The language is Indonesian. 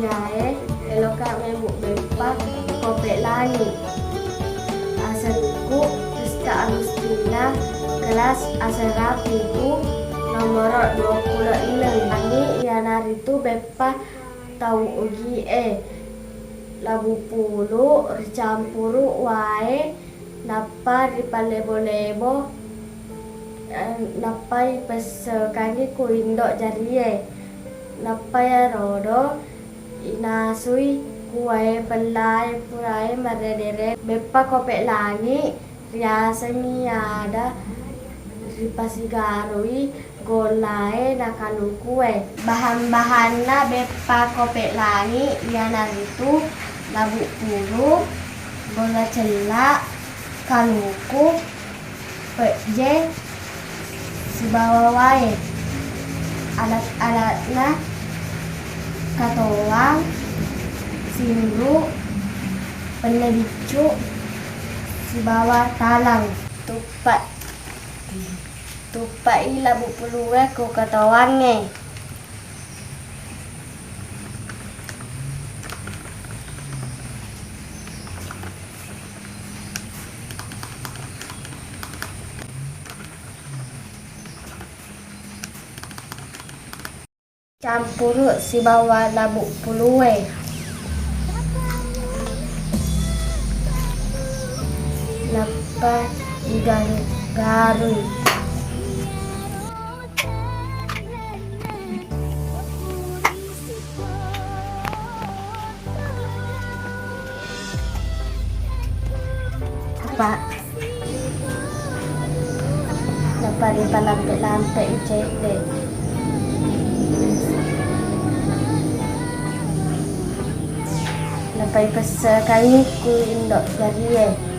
nyae eloka memuk bepa kopek langit. Asalku Rizka Agustina, kelas aserapiku nomor 26. Ani yanaritu bepa tau ugi labu pulu ricampuru wae napa ripalebo-lebo napa ipesekani ku indok jarie napa ya rodo inasui kuai pelai purai maredere bepa kopek langi riasani ada ripasigarui golai nakalu kue bahan-bahanna bepa kopek langi yanaritu labu pulu bola celak kaluku peje sibawa wae alat-alatna katoang sindru penebicu sibawa talang tupai labu puluwe ku katoange. Campur si bawa labu puluwe. Napa digaruk-garuk. Apa? Napa dipalampe-lampe icete. Napai pesekali ku indok jarie.